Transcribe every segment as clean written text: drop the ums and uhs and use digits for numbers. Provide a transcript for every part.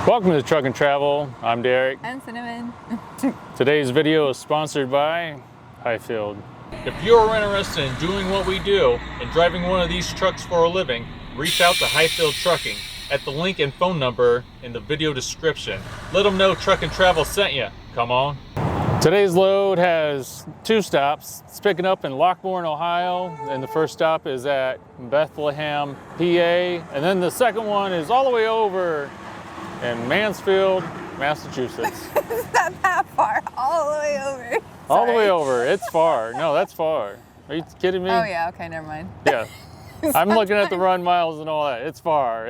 Welcome to Truck and Travel. I'm Derek. And Cinnamon. Today's video is sponsored by Hyfield. If you're interested in doing what we do and driving one of these trucks for a living, reach out to Hyfield Trucking at the link and phone number in the video description. Let them know Truck and Travel sent you. Come on. Today's load has two stops. It's picking up in Lockbourne, Ohio, and the first stop is at Bethlehem, PA, and then the second one is all the way over in Mansfield, Massachusetts. It's not that far, all the way over. Sorry. All the way over, it's far. No, that's far. Are you kidding me? Oh yeah, okay, never mind. Yeah, I'm looking at the run miles and all that. It's far.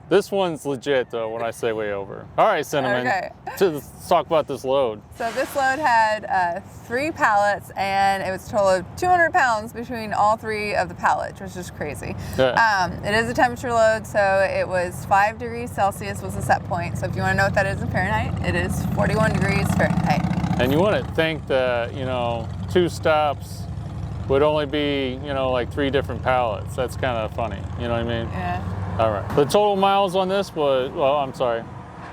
This one's legit though when I say way over. All right, Cinnamon, okay. Let's talk about this load. So this load had 3 pallets and it was a total of 200 pounds between all 3 of the pallets, which is crazy. Yeah. It is a temperature load, so it was 5 degrees Celsius was the set point. So if you want to know what that is in Fahrenheit, it is 41 degrees Fahrenheit. And you wouldn't think that, 2 stops would only be, like 3 different pallets. That's kind of funny, you know what I mean? Yeah. All right, the total miles on this was,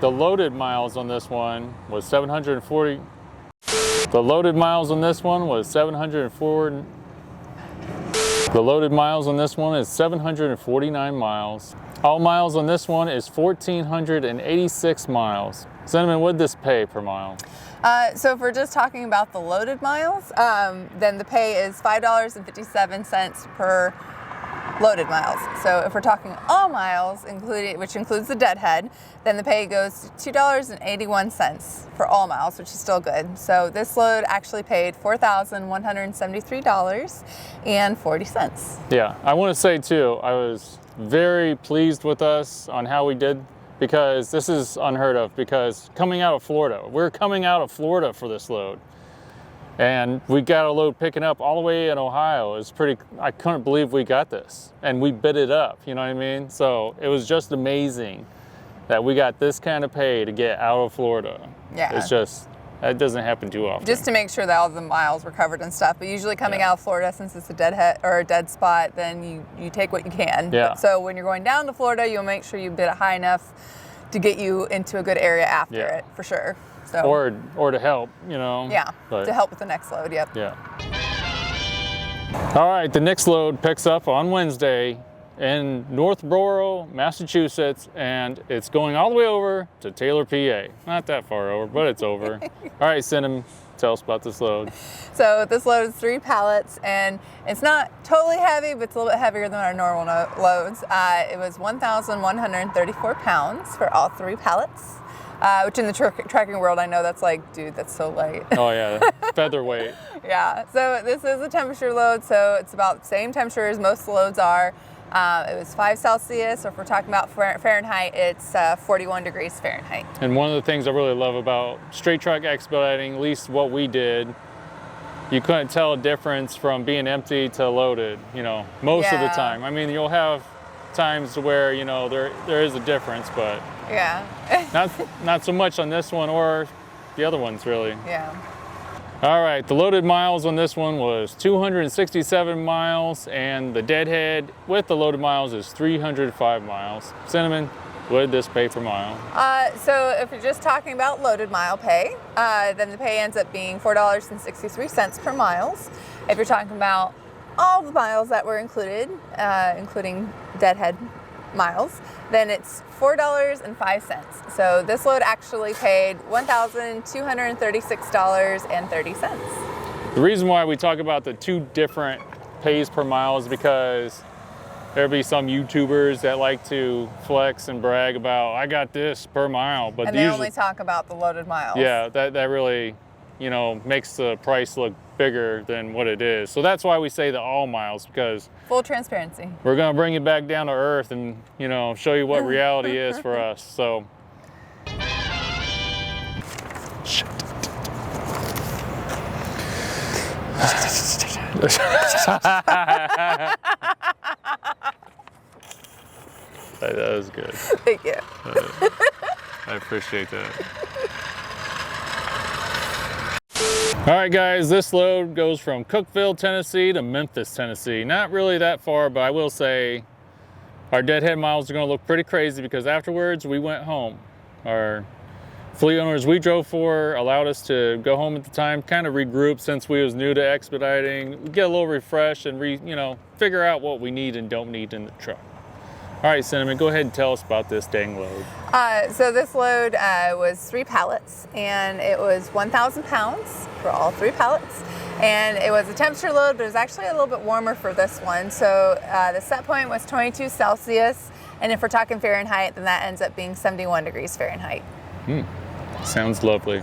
the loaded miles on this one was 740. The loaded miles on this one was 704. The loaded miles on this one is 749 miles. All miles on this one is 1,486 miles. Cinnamon, what'd this pay per mile? So if we're just talking about the loaded miles, then the pay is $5.57 per loaded miles. So if we're talking all miles, which includes the deadhead, then the pay goes to $2.81 for all miles, which is still good. So this load actually paid $4,173.40. Yeah, I want to say too, I was very pleased with us on how we did, because this is unheard of, because we're coming out of Florida for this load. And we got a load picking up all the way in Ohio. I couldn't believe we got this. And we bid it up, you know what I mean? So it was just amazing that we got this kind of pay to get out of Florida. Yeah. That doesn't happen too often. Just to make sure that all the miles were covered and stuff. But usually coming out of Florida, since it's a deadhead or a dead spot, then you take what you can. Yeah. So when you're going down to Florida, you'll make sure you bid it high enough to get you into a good area after it, for sure. So, or to help, Yeah, to help with the next load, yep. Yeah. All right, the next load picks up on Wednesday in Northborough, Massachusetts, and it's going all the way over to Taylor, PA. Not that far over, but it's over. All right, Cinnamon, tell us about this load. So this load is 3 pallets, and it's not totally heavy, but it's a little bit heavier than our normal loads. It was 1,134 pounds for all 3 pallets. Which in the trucking world, I know that's like, dude, that's so light. Oh yeah, featherweight. Yeah, so this is a temperature load, so it's about the same temperature as most loads are. It was 5 Celsius, or if we're talking about Fahrenheit, it's 41 degrees Fahrenheit. And one of the things I really love about straight truck expediting, at least what we did, you couldn't tell a difference from being empty to loaded, most of the time. I mean, you'll have times where, there is a difference, but yeah. not so much on this one or the other ones, really. Yeah. All right, the loaded miles on this one was 267 miles, and the deadhead with the loaded miles is 305 miles. Cinnamon, what did this pay per mile? So if you're just talking about loaded mile pay, then the pay ends up being $4.63 per miles. If you're talking about all the miles that were included, including deadhead miles, then it's $4.05. So this load actually paid $1,236.30. The reason why we talk about the 2 different pays per mile is because there'll be some YouTubers that like to flex and brag about, I got this per mile, but they only talk about the loaded miles. Yeah, that really, makes the price look bigger than what it is. So that's why we say the all miles, because full transparency. We're gonna bring you back down to earth and, show you what reality is for us. So. Shit. That was good. Thank you. I appreciate that. All right, guys, this load goes from Cookeville, Tennessee to Memphis, Tennessee. Not really that far, but I will say our deadhead miles are gonna look pretty crazy because afterwards we went home. Our fleet owners we drove for allowed us to go home at the time, kind of regroup since we was new to expediting, get a little refreshed and figure out what we need and don't need in the truck. All right, Cinnamon, go ahead and tell us about this dang load. So this load was 3 pallets, and it was 1,000 pounds for all 3 pallets. And it was a temperature load, but it was actually a little bit warmer for this one. So the set point was 22 Celsius, and if we're talking Fahrenheit, then that ends up being 71 degrees Fahrenheit. Sounds lovely.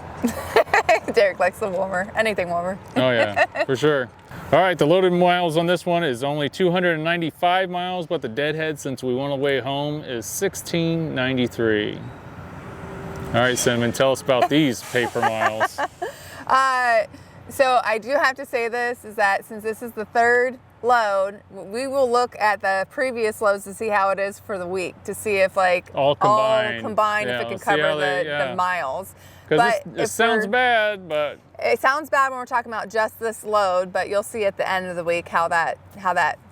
Derek likes the warmer, anything warmer. Oh yeah, for sure. All right, the loaded miles on this one is only 295 miles, but the deadhead since we went away home is 1693. All right, Cinnamon, tell us about these paper miles. So I do have to say this, is that since this is the 3rd load, we will look at the previous loads to see how it is for the week, to see if like all combined, if it can cover the miles. Because it sounds bad, but it sounds bad when we're talking about just this load, but you'll see at the end of the week how that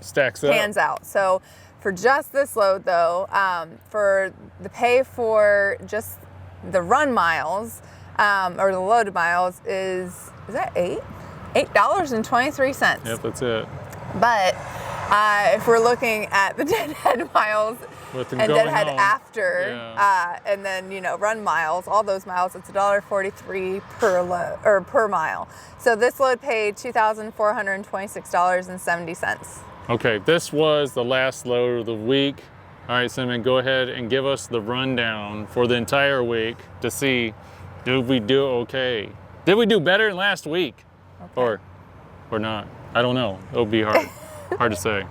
stacks up, pans out. So for just this load though, for the pay for just the run miles, or the loaded miles is that $8.23. Yep, that's it. But if we're looking at the deadhead miles and deadhead after, and then run miles, all those miles, it's $1.43 per load or per mile. So this load paid $2,426.70. Okay, this was the last load of the week. All right, Cinnamon, go ahead and give us the rundown for the entire week to see, did we do okay? Did we do better than last week? Okay. Or not? I don't know. It'll be hard to say.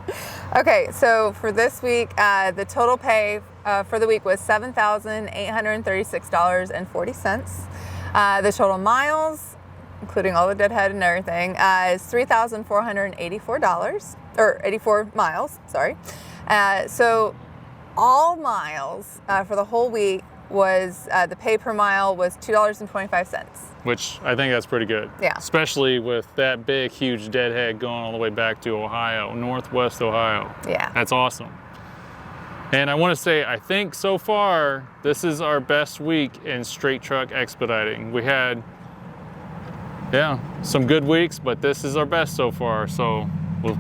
Okay, so for this week, the total pay for the week was $7,836.40. The total miles, including all the deadhead and everything, is $3,484, or 84 miles, sorry. So all miles for the whole week was, the pay per mile was $2.25. Which I think that's pretty good. Yeah. Especially with that big, huge deadhead going all the way back to Ohio, Northwest Ohio. Yeah. That's awesome. And I want to say, I think so far, this is our best week in straight truck expediting. We had, some good weeks, but this is our best so far. So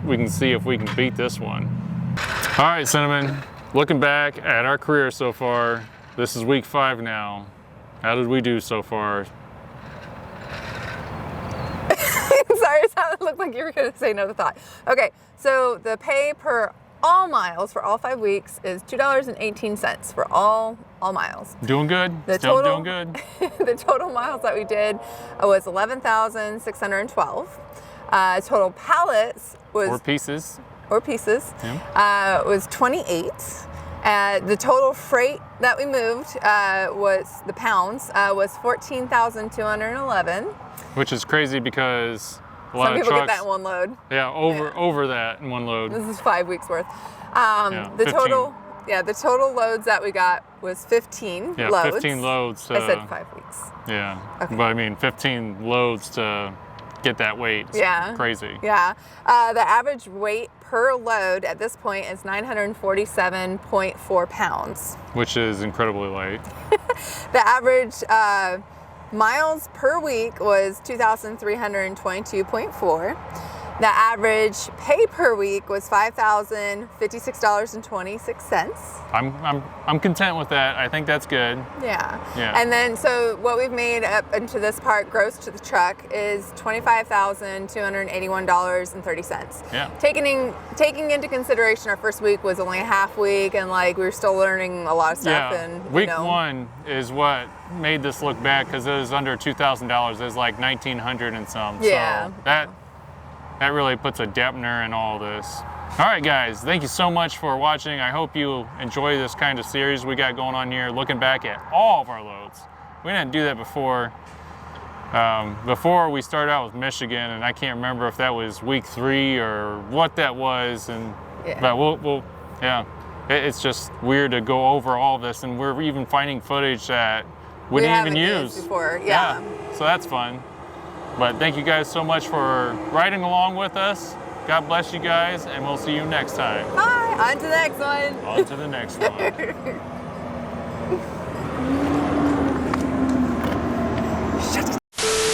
we can see if we can beat this one. All right, Cinnamon, looking back at our career so far, this is week 5 now. How did we do so far? Sorry, it looked like you were going to say another thought. Okay, so the pay per all miles for all 5 weeks is $2.18 for all miles. Doing good. Still doing good. The total miles that we did was 11,612. Total pallets was or pieces was 28. The total freight that we moved was the pounds was 14,211. Which is crazy because a lot Some of people trucks get that in one load. Yeah, over that in one load. This is 5 weeks worth. The 15. total loads that we got was 15 loads. 15 loads. I said 5 weeks. Yeah, okay. But I mean 15 loads to get that weight. It's crazy. Yeah. The average weight per load at this point is 947.4 pounds. Which is incredibly light. The average miles per week was 2,322.4. The average pay per week was $5,056.26. I'm content with that. I think that's good. Yeah. Yeah. And then so what we've made up into this part gross to the truck is $25,281.30. Yeah. Taking into consideration our first week was only a half week, and like we were still learning a lot of stuff. Yeah. And week 1 is what made this look bad because it was under $2,000. It was like $1,900 and some. Yeah. So that really puts a dampener in all this. All right, guys, thank you so much for watching. I hope you enjoy this kind of series we got going on here, looking back at all of our loads. We didn't do that before. Before we started out with Michigan, and I can't remember if that was week 3 or what that was. But it's just weird to go over all of this, and we're even finding footage that we didn't even use before. Yeah. So that's fun. But thank you guys so much for riding along with us. God bless you guys, and we'll see you next time. Bye. On to the next one. On to the next one.